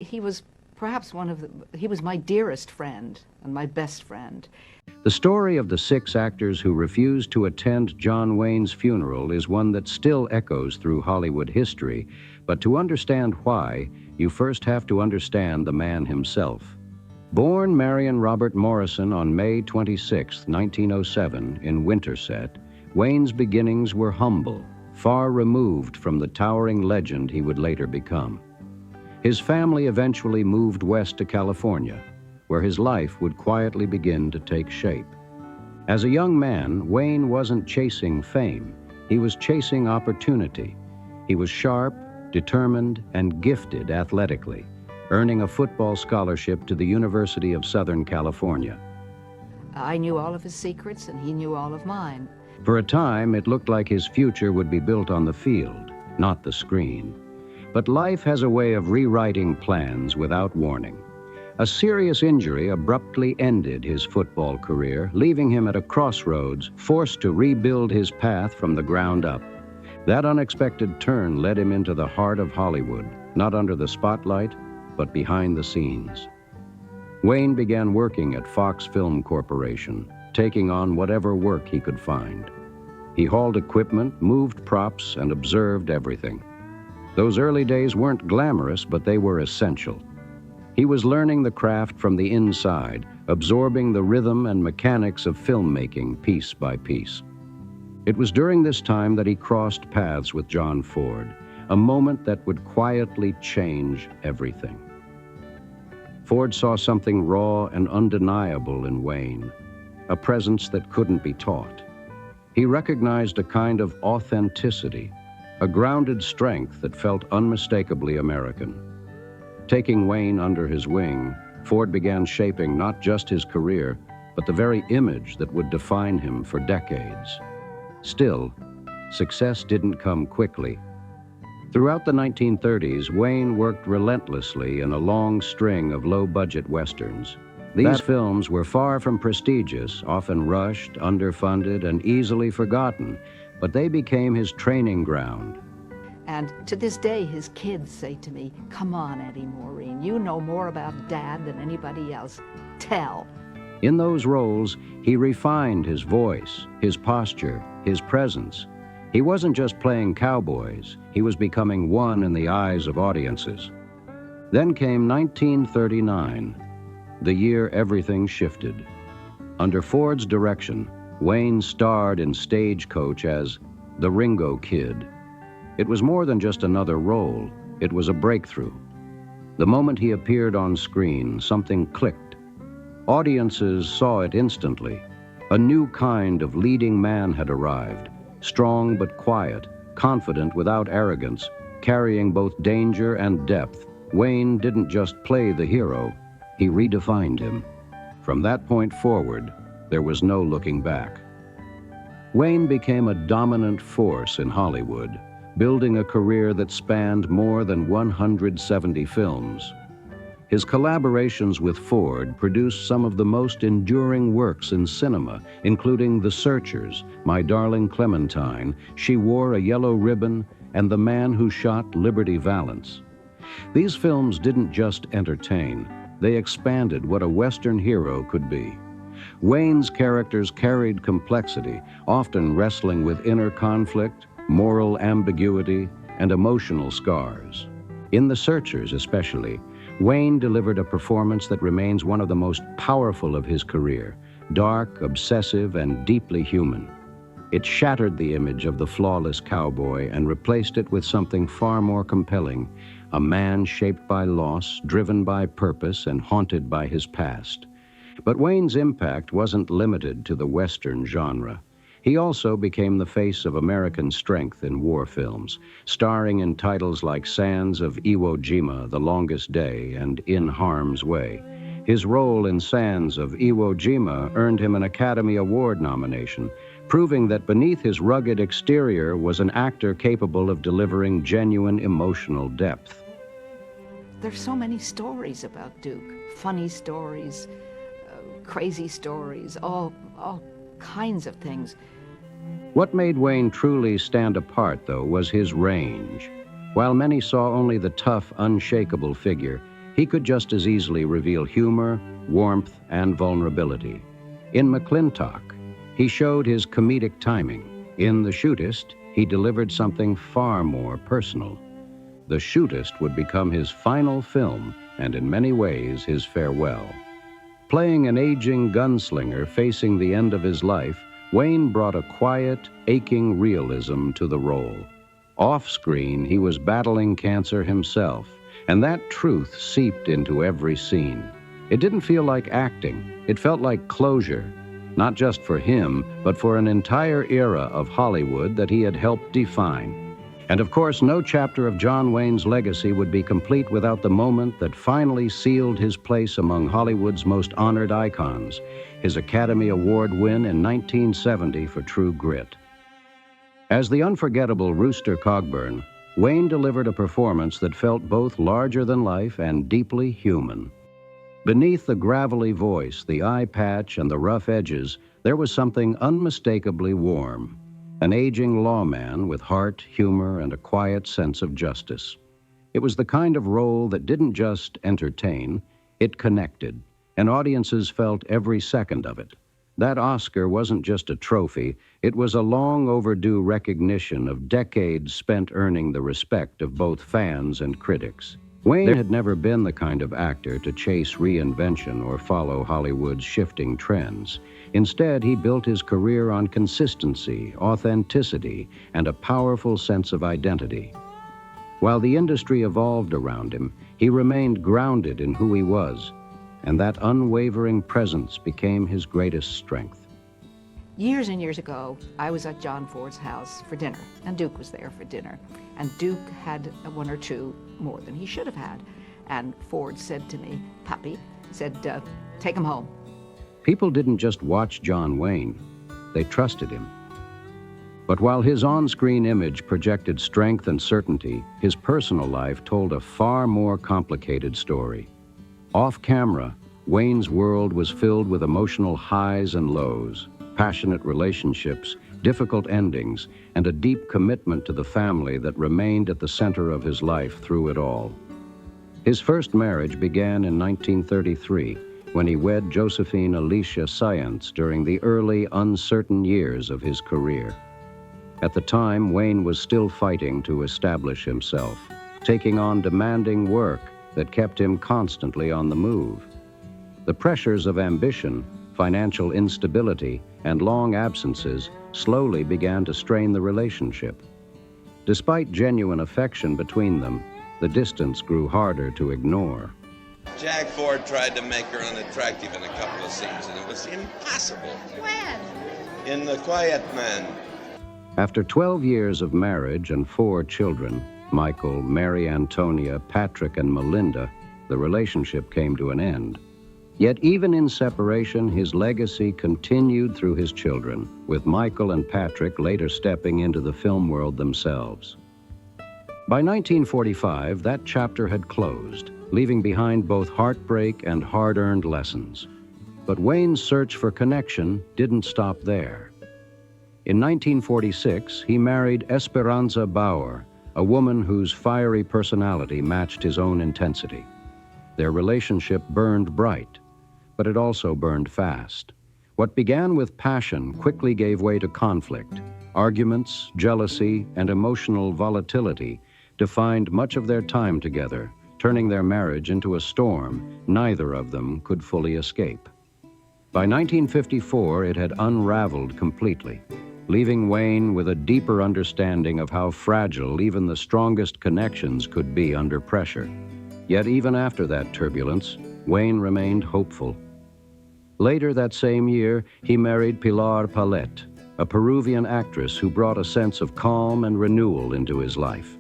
He was perhaps he was my dearest friend and my best friend. The story of the 6 actors who refused to attend John Wayne's funeral is one that still echoes through Hollywood history, but to understand why, you first have to understand the man himself. Born Marion Robert Morrison on May 26, 1907, in Winterset, Wayne's beginnings were humble, far removed from the towering legend he would later become. His family eventually moved west to California, where his life would quietly begin to take shape. As a young man, Wayne wasn't chasing fame. He was chasing opportunity. He was sharp, determined, and gifted athletically, earning a football scholarship to the University of Southern California. I knew all of his secrets, and he knew all of mine. For a time, it looked like his future would be built on the field, not the screen. But life has a way of rewriting plans without warning. A serious injury abruptly ended his football career, leaving him at a crossroads, forced to rebuild his path from the ground up. That unexpected turn led him into the heart of Hollywood, not under the spotlight, but behind the scenes. Wayne began working at Fox Film Corporation, taking on whatever work he could find. He hauled equipment, moved props, and observed everything. Those early days weren't glamorous, but they were essential. He was learning the craft from the inside, absorbing the rhythm and mechanics of filmmaking piece by piece. It was during this time that he crossed paths with John Ford, a moment that would quietly change everything. Ford saw something raw and undeniable in Wayne, a presence that couldn't be taught. He recognized a kind of authenticity, a grounded strength that felt unmistakably American. Taking Wayne under his wing, Ford began shaping not just his career, but the very image that would define him for decades. Still, success didn't come quickly. Throughout the 1930s, Wayne worked relentlessly in a long string of low-budget westerns. These films were far from prestigious, often rushed, underfunded, and easily forgotten, but they became his training ground. And to this day, his kids say to me, "Come on, Eddie Maureen, you know more about Dad than anybody else. Tell." In those roles, he refined his voice, his posture, his presence. He wasn't just playing cowboys, he was becoming one in the eyes of audiences. Then came 1939, the year everything shifted. Under Ford's direction, Wayne starred in Stagecoach as the Ringo Kid. It was more than just another role, it was a breakthrough. The moment he appeared on screen, something clicked. Audiences saw it instantly. A new kind of leading man had arrived, strong but quiet, confident without arrogance, carrying both danger and depth. Wayne didn't just play the hero, he redefined him. From that point forward, there was no looking back. Wayne became a dominant force in Hollywood, building a career that spanned more than 170 films. His collaborations with Ford produced some of the most enduring works in cinema, including The Searchers, My Darling Clementine, She Wore a Yellow Ribbon, and The Man Who Shot Liberty Valance. These films didn't just entertain, they expanded what a Western hero could be. Wayne's characters carried complexity, often wrestling with inner conflict, moral ambiguity, and emotional scars. In The Searchers especially, Wayne delivered a performance that remains one of the most powerful of his career, dark, obsessive, and deeply human. It shattered the image of the flawless cowboy and replaced it with something far more compelling, a man shaped by loss, driven by purpose, and haunted by his past. But Wayne's impact wasn't limited to the Western genre. He also became the face of American strength in war films, starring in titles like Sands of Iwo Jima, The Longest Day, and In Harm's Way. His role in Sands of Iwo Jima earned him an Academy Award nomination, proving that beneath his rugged exterior was an actor capable of delivering genuine emotional depth. There's so many stories about Duke, funny stories, crazy stories, all kinds of things. What made Wayne truly stand apart, though, was his range. While many saw only the tough, unshakable figure, he could just as easily reveal humor, warmth, and vulnerability. In McClintock, he showed his comedic timing. In The Shootist, he delivered something far more personal. The Shootist would become his final film, and in many ways his farewell. Playing an aging gunslinger facing the end of his life, Wayne brought a quiet, aching realism to the role. Off-screen, he was battling cancer himself, and that truth seeped into every scene. It didn't feel like acting. It felt like closure, not just for him, but for an entire era of Hollywood that he had helped define. And of course, no chapter of John Wayne's legacy would be complete without the moment that finally sealed his place among Hollywood's most honored icons, his Academy Award win in 1970 for True Grit. As the unforgettable Rooster Cogburn, Wayne delivered a performance that felt both larger than life and deeply human. Beneath the gravelly voice, the eye patch, and the rough edges, there was something unmistakably warm. An aging lawman with heart, humor, and a quiet sense of justice. It was the kind of role that didn't just entertain, it connected, and audiences felt every second of it. That Oscar wasn't just a trophy, it was a long overdue recognition of decades spent earning the respect of both fans and critics. Wayne had never been the kind of actor to chase reinvention or follow Hollywood's shifting trends. Instead, he built his career on consistency, authenticity, and a powerful sense of identity. While the industry evolved around him, he remained grounded in who he was, and that unwavering presence became his greatest strength. Years and years ago, I was at John Ford's house for dinner, and Duke was there for dinner. And Duke had one or two more than he should have had. And Ford said to me, "Papi," said, "take him home." People didn't just watch John Wayne, they trusted him. But while his on-screen image projected strength and certainty, his personal life told a far more complicated story. Off-camera, Wayne's world was filled with emotional highs and lows, passionate relationships, difficult endings, and a deep commitment to the family that remained at the center of his life through it all. His first marriage began in 1933, when he wed Josephine Alicia Science during the early, uncertain years of his career. At the time, Wayne was still fighting to establish himself, taking on demanding work that kept him constantly on the move. The pressures of ambition, financial instability, and long absences slowly began to strain the relationship. Despite genuine affection between them, the distance grew harder to ignore. Jack Ford tried to make her unattractive in a couple of scenes, and it was impossible. When? In The Quiet Man. After 12 years of marriage and 4 children, Michael, Mary Antonia, Patrick, and Melinda, the relationship came to an end. Yet even in separation, his legacy continued through his children, with Michael and Patrick later stepping into the film world themselves. By 1945, that chapter had closed, leaving behind both heartbreak and hard-earned lessons. But Wayne's search for connection didn't stop there. In 1946, he married Esperanza Bauer, a woman whose fiery personality matched his own intensity. Their relationship burned bright, but it also burned fast. What began with passion quickly gave way to conflict. Arguments, jealousy, and emotional volatility defined much of their time together, turning their marriage into a storm neither of them could fully escape. By 1954, it had unraveled completely, leaving Wayne with a deeper understanding of how fragile even the strongest connections could be under pressure. Yet even after that turbulence, Wayne remained hopeful. Later that same year, he married Pilar Palet, a Peruvian actress who brought a sense of calm and renewal into his life.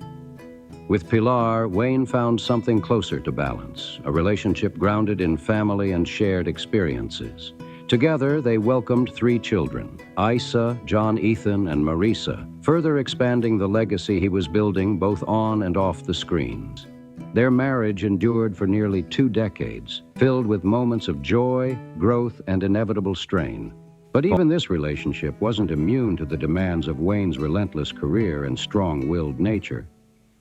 With Pilar, Wayne found something closer to balance, a relationship grounded in family and shared experiences. Together, they welcomed 3 children, Isa, John Ethan, and Marisa, further expanding the legacy he was building both on and off the screens. Their marriage endured for nearly 2 decades, filled with moments of joy, growth, and inevitable strain. But even this relationship wasn't immune to the demands of Wayne's relentless career and strong-willed nature.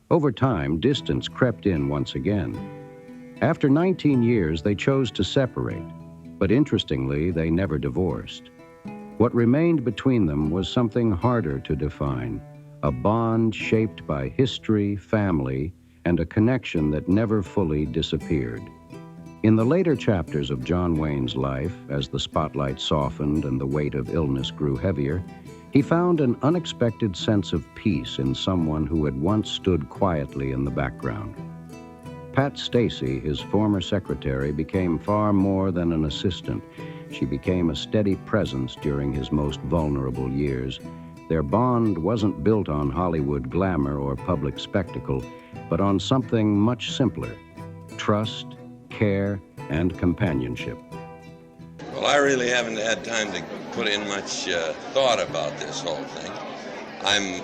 Over time, distance crept in once again. After 19 years, they chose to separate, but interestingly, they never divorced. What remained between them was something harder to define, a bond shaped by history, family, and a connection that never fully disappeared. In the later chapters of John Wayne's life, as the spotlight softened and the weight of illness grew heavier, he found an unexpected sense of peace in someone who had once stood quietly in the background. Pat Stacy, his former secretary, became far more than an assistant. She became a steady presence during his most vulnerable years. Their bond wasn't built on Hollywood glamour or public spectacle, but on something much simpler: trust, care, and companionship. Well, I really haven't had time to put in much thought about this whole thing. I'm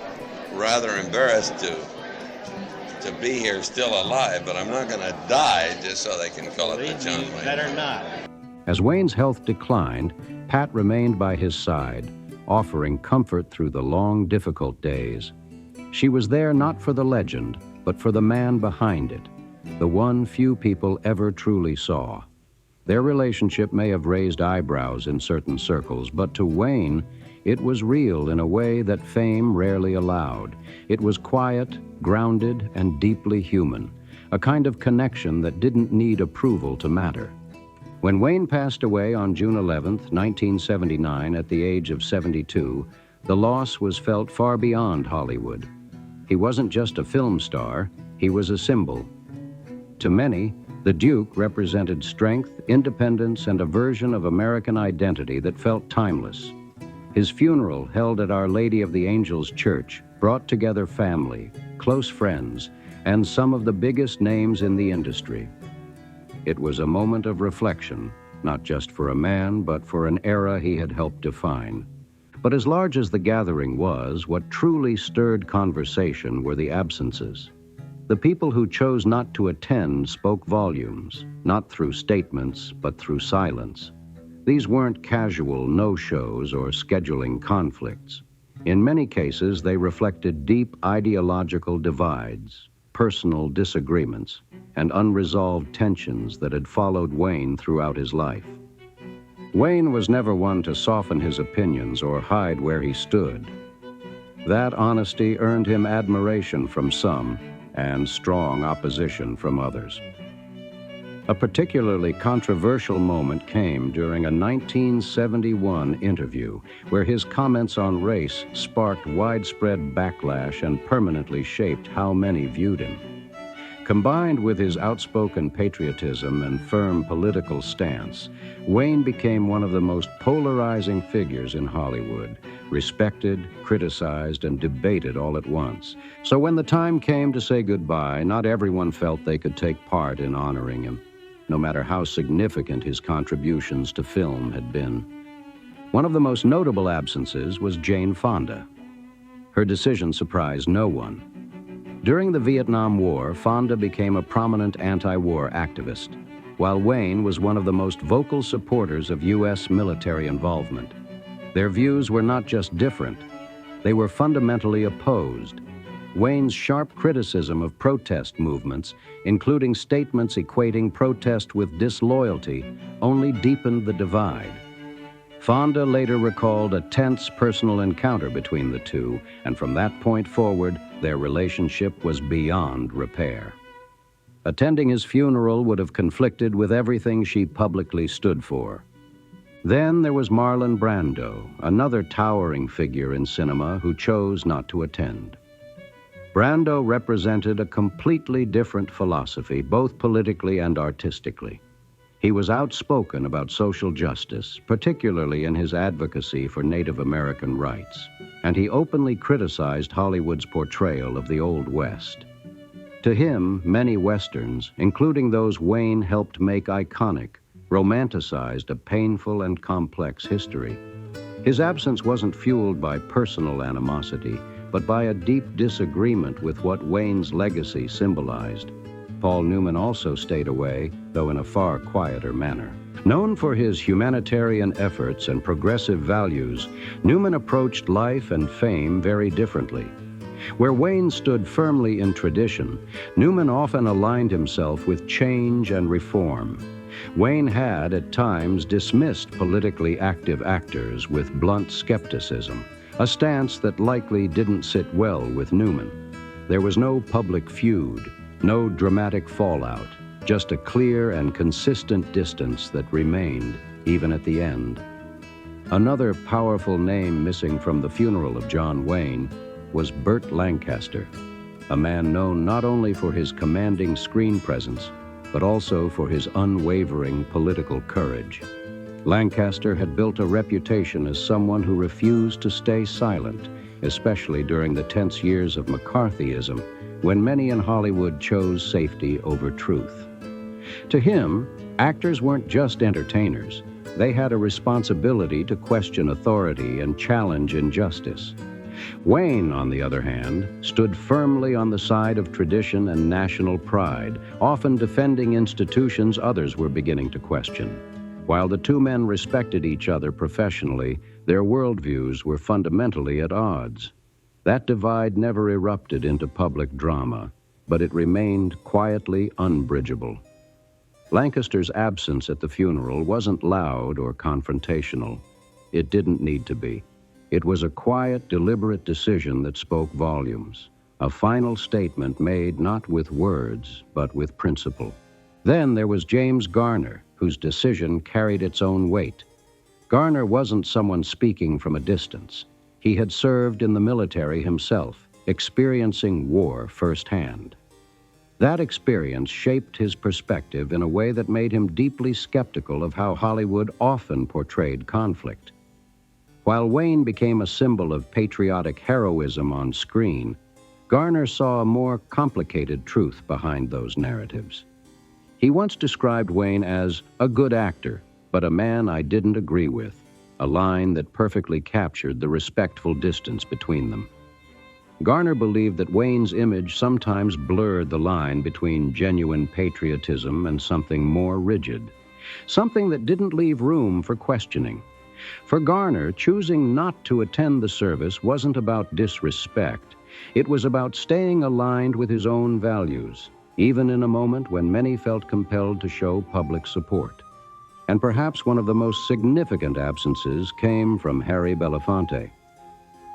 rather embarrassed to be here still alive, but I'm not going to die just so they can call it the John Wayne. Better not. As Wayne's health declined, Pat remained by his side, offering comfort through the long, difficult days. She was there not for the legend, but for the man behind it, the one few people ever truly saw. Their relationship may have raised eyebrows in certain circles, but to Wayne, it was real in a way that fame rarely allowed. It was quiet, grounded, and deeply human, a kind of connection that didn't need approval to matter. When Wayne passed away on June 11, 1979, at the age of 72, the loss was felt far beyond Hollywood. He wasn't just a film star, he was a symbol. To many, the Duke represented strength, independence, and a version of American identity that felt timeless. His funeral, held at Our Lady of the Angels Church, brought together family, close friends, and some of the biggest names in the industry. It was a moment of reflection, not just for a man, but for an era he had helped define. But as large as the gathering was, what truly stirred conversation were the absences. The people who chose not to attend spoke volumes, not through statements, but through silence. These weren't casual no-shows or scheduling conflicts. In many cases, they reflected deep ideological divides, personal disagreements, and unresolved tensions that had followed Wayne throughout his life. Wayne was never one to soften his opinions or hide where he stood. That honesty earned him admiration from some and strong opposition from others. A particularly controversial moment came during a 1971 interview where his comments on race sparked widespread backlash and permanently shaped how many viewed him. Combined with his outspoken patriotism and firm political stance, Wayne became one of the most polarizing figures in Hollywood, respected, criticized, and debated all at once. So when the time came to say goodbye, not everyone felt they could take part in honoring him, no matter how significant his contributions to film had been. One of the most notable absences was Jane Fonda. Her decision surprised no one. During the Vietnam War, Fonda became a prominent anti-war activist, while Wayne was one of the most vocal supporters of U.S. military involvement. Their views were not just different, they were fundamentally opposed. Wayne's sharp criticism of protest movements, including statements equating protest with disloyalty, only deepened the divide. Fonda later recalled a tense personal encounter between the two, and from that point forward, their relationship was beyond repair. Attending his funeral would have conflicted with everything she publicly stood for. Then there was Marlon Brando, another towering figure in cinema who chose not to attend. Brando represented a completely different philosophy, both politically and artistically. He was outspoken about social justice, particularly in his advocacy for Native American rights, and he openly criticized Hollywood's portrayal of the Old West. To him, many Westerns, including those Wayne helped make iconic, romanticized a painful and complex history. His absence wasn't fueled by personal animosity, but by a deep disagreement with what Wayne's legacy symbolized. Paul Newman also stayed away, though in a far quieter manner. Known for his humanitarian efforts and progressive values, Newman approached life and fame very differently. Where Wayne stood firmly in tradition, Newman often aligned himself with change and reform. Wayne had, at times, dismissed politically active actors with blunt skepticism, a stance that likely didn't sit well with Newman. There was no public feud, no dramatic fallout, just a clear and consistent distance that remained even at the end. Another powerful name missing from the funeral of John Wayne was Burt Lancaster, a man known not only for his commanding screen presence, but also for his unwavering political courage. Lancaster had built a reputation as someone who refused to stay silent, especially during the tense years of McCarthyism, when many in Hollywood chose safety over truth. To him, actors weren't just entertainers. They had a responsibility to question authority and challenge injustice. Wayne, on the other hand, stood firmly on the side of tradition and national pride, often defending institutions others were beginning to question. While the two men respected each other professionally, their worldviews were fundamentally at odds. That divide never erupted into public drama, but it remained quietly unbridgeable. Lancaster's absence at the funeral wasn't loud or confrontational. It didn't need to be. It was a quiet, deliberate decision that spoke volumes, a final statement made not with words, but with principle. Then there was James Garner, whose decision carried its own weight. Garner wasn't someone speaking from a distance. He had served in the military himself, experiencing war firsthand. That experience shaped his perspective in a way that made him deeply skeptical of how Hollywood often portrayed conflict. While Wayne became a symbol of patriotic heroism on screen, Garner saw a more complicated truth behind those narratives. He once described Wayne as a good actor, but a man I didn't agree with, a line that perfectly captured the respectful distance between them. Garner believed that Wayne's image sometimes blurred the line between genuine patriotism and something more rigid, something that didn't leave room for questioning. For Garner, choosing not to attend the service wasn't about disrespect. It was about staying aligned with his own values, even in a moment when many felt compelled to show public support. And perhaps one of the most significant absences came from Harry Belafonte.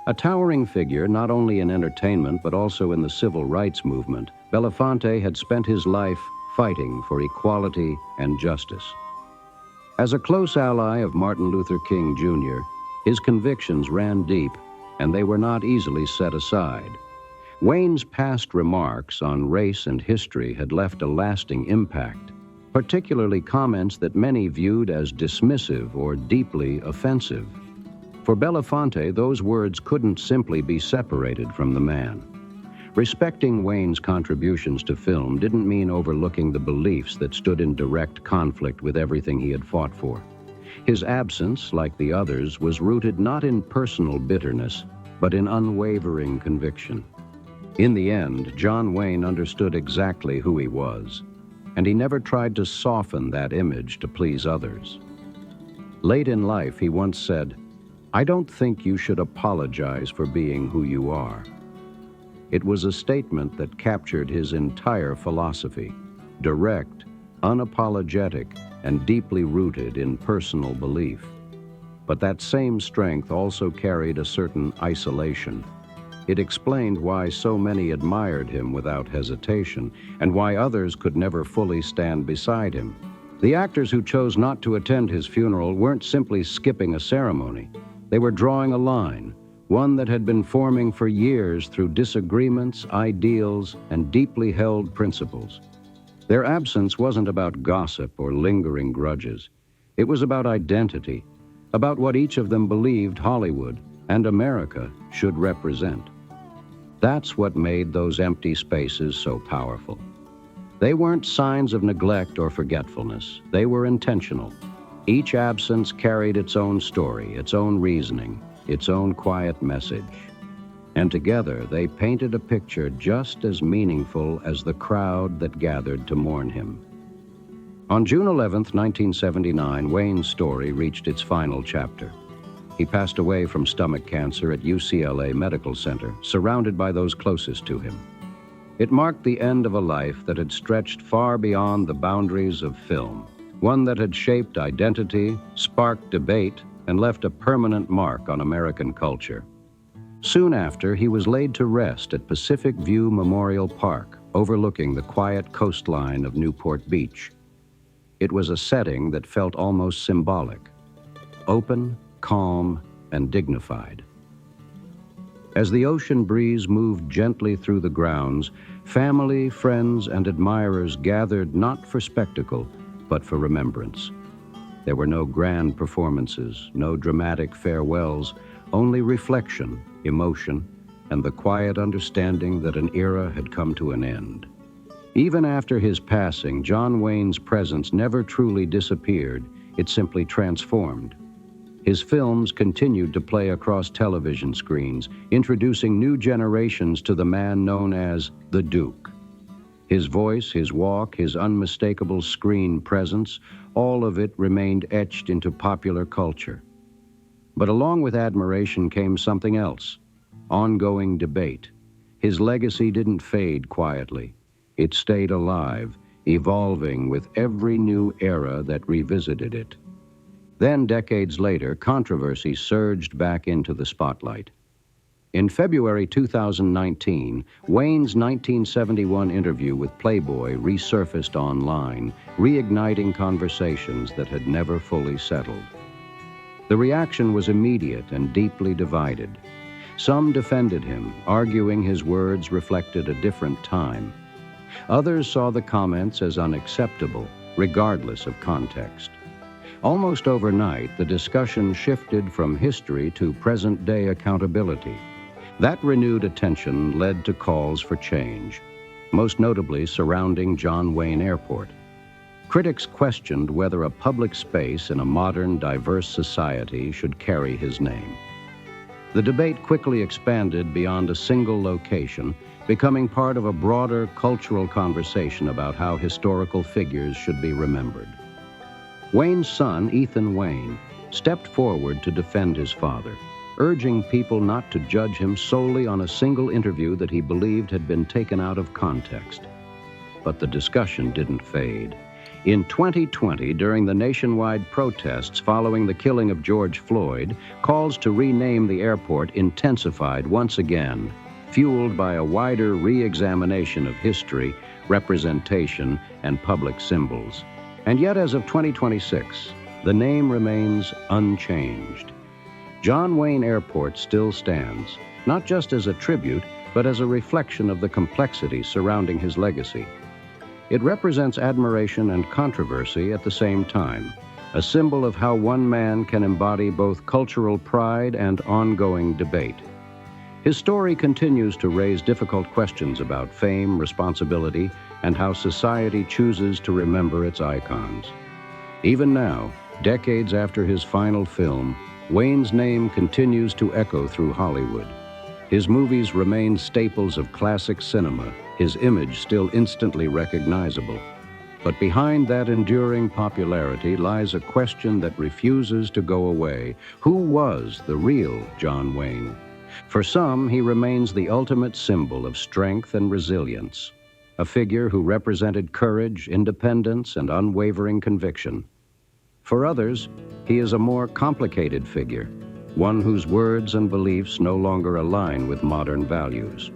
A towering figure not only in entertainment but also in the civil rights movement, Belafonte had spent his life fighting for equality and justice. As a close ally of Martin Luther King Jr., his convictions ran deep, and they were not easily set aside. Wayne's past remarks on race and history had left a lasting impact, particularly comments that many viewed as dismissive or deeply offensive. For Belafonte, those words couldn't simply be separated from the man. Respecting Wayne's contributions to film didn't mean overlooking the beliefs that stood in direct conflict with everything he had fought for. His absence, like the others, was rooted not in personal bitterness, but in unwavering conviction. In the end, John Wayne understood exactly who he was, and he never tried to soften that image to please others. Late in life, he once said, "I don't think you should apologize for being who you are." It was a statement that captured his entire philosophy, direct, unapologetic, and deeply rooted in personal belief. But that same strength also carried a certain isolation. It explained why so many admired him without hesitation, and why others could never fully stand beside him. The actors who chose not to attend his funeral weren't simply skipping a ceremony. They were drawing a line, one that had been forming for years through disagreements, ideals, and deeply held principles. Their absence wasn't about gossip or lingering grudges. It was about identity, about what each of them believed Hollywood and America should represent. That's what made those empty spaces so powerful. They weren't signs of neglect or forgetfulness. They were intentional. Each absence carried its own story, its own reasoning, its own quiet message. And together they painted a picture just as meaningful as the crowd that gathered to mourn him. On June 11, 1979, Wayne's story reached its final chapter. He passed away from stomach cancer at UCLA Medical Center, surrounded by those closest to him. It marked the end of a life that had stretched far beyond the boundaries of film, one that had shaped identity, sparked debate, and left a permanent mark on American culture. Soon after, he was laid to rest at Pacific View Memorial Park, overlooking the quiet coastline of Newport Beach. It was a setting that felt almost symbolic, open, calm, and dignified. As the ocean breeze moved gently through the grounds, family, friends, and admirers gathered not for spectacle, but for remembrance. There were no grand performances, no dramatic farewells, only reflection, emotion, and the quiet understanding that an era had come to an end. Even after his passing, John Wayne's presence never truly disappeared, it simply transformed. His films continued to play across television screens, introducing new generations to the man known as the Duke. His voice, his walk, his unmistakable screen presence, all of it remained etched into popular culture. But along with admiration came something else, ongoing debate. His legacy didn't fade quietly. It stayed alive, evolving with every new era that revisited it. Then, decades later, controversy surged back into the spotlight. In February 2019, Wayne's 1971 interview with Playboy resurfaced online, reigniting conversations that had never fully settled. The reaction was immediate and deeply divided. Some defended him, arguing his words reflected a different time. Others saw the comments as unacceptable, regardless of context. Almost overnight, the discussion shifted from history to present-day accountability. That renewed attention led to calls for change, most notably surrounding John Wayne Airport. Critics questioned whether a public space in a modern, diverse society should carry his name. The debate quickly expanded beyond a single location, becoming part of a broader cultural conversation about how historical figures should be remembered. Wayne's son, Ethan Wayne, stepped forward to defend his father, urging people not to judge him solely on a single interview that he believed had been taken out of context. But the discussion didn't fade. In 2020, during the nationwide protests following the killing of George Floyd, calls to rename the airport intensified once again, fueled by a wider re-examination of history, representation, and public symbols. And yet, as of 2026, the name remains unchanged. John Wayne Airport still stands, not just as a tribute, but as a reflection of the complexity surrounding his legacy. It represents admiration and controversy at the same time, a symbol of how one man can embody both cultural pride and ongoing debate. His story continues to raise difficult questions about fame, responsibility, and how society chooses to remember its icons. Even now, decades after his final film, Wayne's name continues to echo through Hollywood. His movies remain staples of classic cinema, his image still instantly recognizable. But behind that enduring popularity lies a question that refuses to go away. Who was the real John Wayne? For some, he remains the ultimate symbol of strength and resilience, a figure who represented courage, independence, and unwavering conviction. For others, he is a more complicated figure, one whose words and beliefs no longer align with modern values.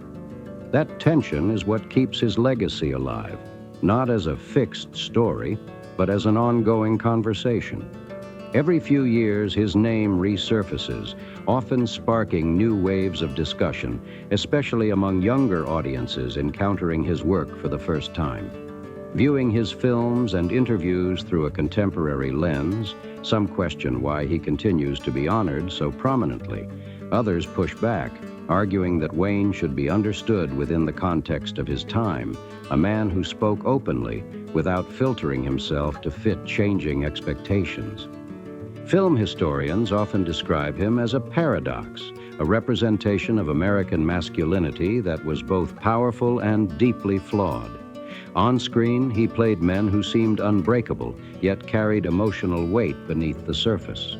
That tension is what keeps his legacy alive, not as a fixed story, but as an ongoing conversation. Every few years, his name resurfaces, often sparking new waves of discussion, especially among younger audiences encountering his work for the first time. Viewing his films and interviews through a contemporary lens, some question why he continues to be honored so prominently. Others push back, arguing that Wayne should be understood within the context of his time, a man who spoke openly without filtering himself to fit changing expectations. Film historians often describe him as a paradox, a representation of American masculinity that was both powerful and deeply flawed. On screen, he played men who seemed unbreakable, yet carried emotional weight beneath the surface.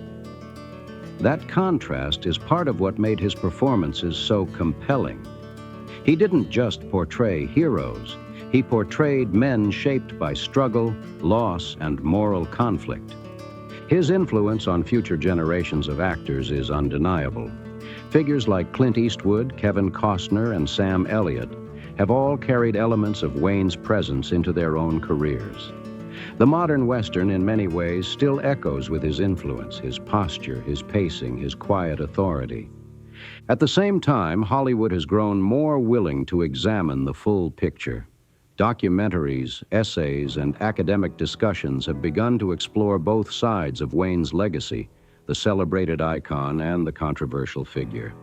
That contrast is part of what made his performances so compelling. He didn't just portray heroes. He portrayed men shaped by struggle, loss, and moral conflict. His influence on future generations of actors is undeniable. Figures like Clint Eastwood, Kevin Costner, and Sam Elliott have all carried elements of Wayne's presence into their own careers. The modern Western, in many ways, still echoes with his influence, his posture, his pacing, his quiet authority. At the same time, Hollywood has grown more willing to examine the full picture. Documentaries, essays, and academic discussions have begun to explore both sides of Wayne's legacy, the celebrated icon and the controversial figure.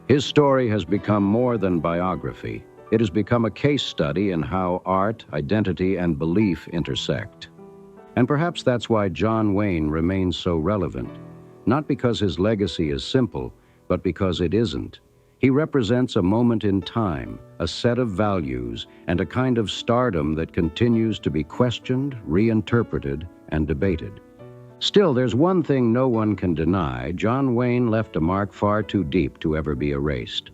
His story has become more than biography. It has become a case study in how art, identity, and belief intersect. And perhaps that's why John Wayne remains so relevant. Not because his legacy is simple, but because it isn't. He represents a moment in time, a set of values, and a kind of stardom that continues to be questioned, reinterpreted, and debated. Still, there's one thing no one can deny: John Wayne left a mark far too deep to ever be erased.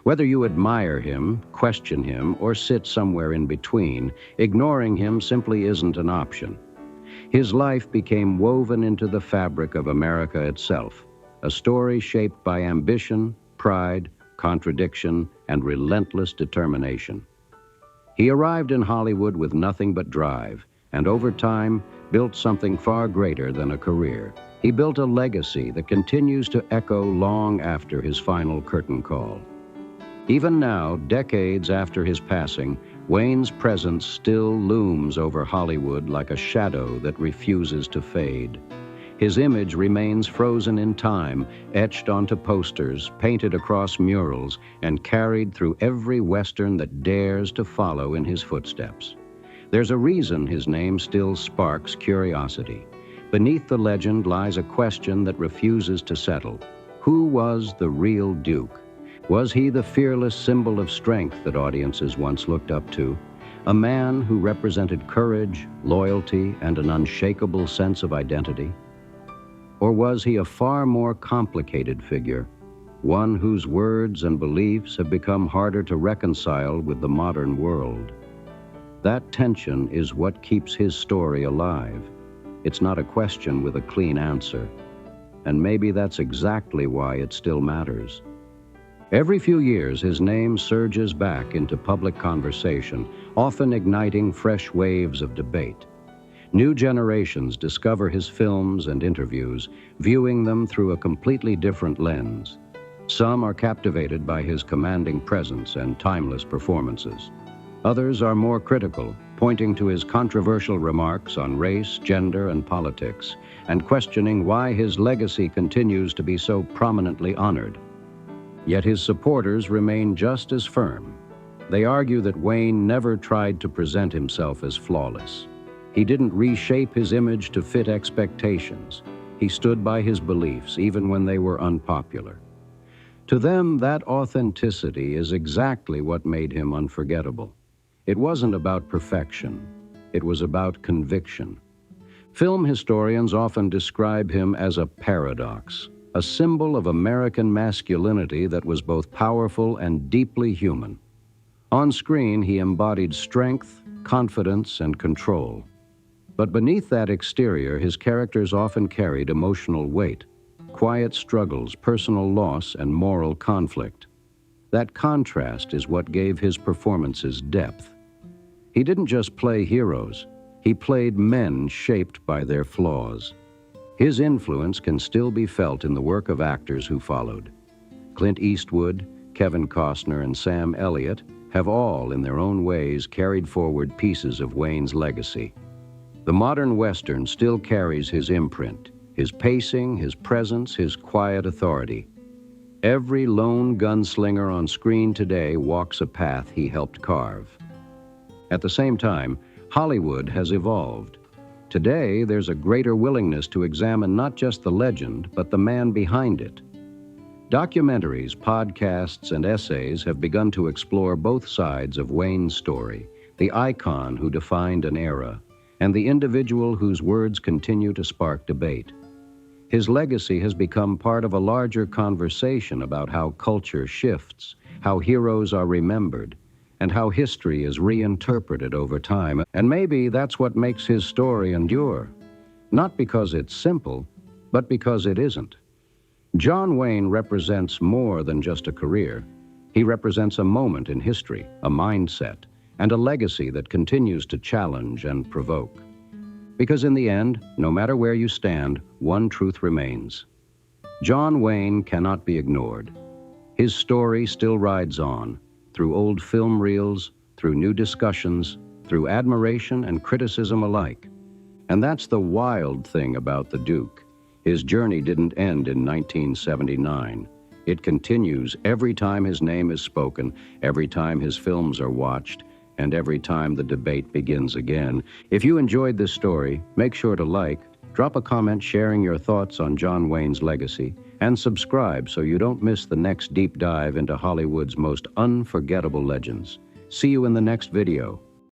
Whether you admire him, question him, or sit somewhere in between, ignoring him simply isn't an option. His life became woven into the fabric of America itself, a story shaped by ambition, pride, contradiction, and relentless determination. He arrived in Hollywood with nothing but drive, and over time built something far greater than a career. He built a legacy that continues to echo long after his final curtain call. Even now, decades after his passing, Wayne's presence still looms over Hollywood like a shadow that refuses to fade. His image remains frozen in time, etched onto posters, painted across murals, and carried through every Western that dares to follow in his footsteps. There's a reason his name still sparks curiosity. Beneath the legend lies a question that refuses to settle. Who was the real Duke? Was he the fearless symbol of strength that audiences once looked up to? A man who represented courage, loyalty, and an unshakable sense of identity? Or was he a far more complicated figure, one whose words and beliefs have become harder to reconcile with the modern world? That tension is what keeps his story alive. It's not a question with a clean answer. And maybe that's exactly why it still matters. Every few years, his name surges back into public conversation, often igniting fresh waves of debate. New generations discover his films and interviews, viewing them through a completely different lens. Some are captivated by his commanding presence and timeless performances. Others are more critical, pointing to his controversial remarks on race, gender, and politics, and questioning why his legacy continues to be so prominently honored. Yet his supporters remain just as firm. They argue that Wayne never tried to present himself as flawless. He didn't reshape his image to fit expectations. He stood by his beliefs, even when they were unpopular. To them, that authenticity is exactly what made him unforgettable. It wasn't about perfection. It was about conviction. Film historians often describe him as a paradox, a symbol of American masculinity that was both powerful and deeply human. On screen, he embodied strength, confidence, and control. But beneath that exterior, his characters often carried emotional weight, quiet struggles, personal loss, and moral conflict. That contrast is what gave his performances depth. He didn't just play heroes. He played men shaped by their flaws. His influence can still be felt in the work of actors who followed. Clint Eastwood, Kevin Costner, and Sam Elliott have all, in their own ways, carried forward pieces of Wayne's legacy. The modern Western still carries his imprint, his pacing, his presence, his quiet authority. Every lone gunslinger on screen today walks a path he helped carve. At the same time, Hollywood has evolved. Today, there's a greater willingness to examine not just the legend, but the man behind it. Documentaries, podcasts, and essays have begun to explore both sides of Wayne's story, the icon who defined an era, and the individual whose words continue to spark debate. His legacy has become part of a larger conversation about how culture shifts, how heroes are remembered, and how history is reinterpreted over time. And maybe that's what makes his story endure. Not because it's simple, but because it isn't. John Wayne represents more than just a career. He represents a moment in history, a mindset, and a legacy that continues to challenge and provoke. Because in the end, no matter where you stand, one truth remains. John Wayne cannot be ignored. His story still rides on, through old film reels, through new discussions, through admiration and criticism alike. And that's the wild thing about the Duke. His journey didn't end in 1979. It continues every time his name is spoken, every time his films are watched, and every time the debate begins again. If you enjoyed this story, make sure to like, drop a comment sharing your thoughts on John Wayne's legacy, and subscribe so you don't miss the next deep dive into Hollywood's most unforgettable legends. See you in the next video.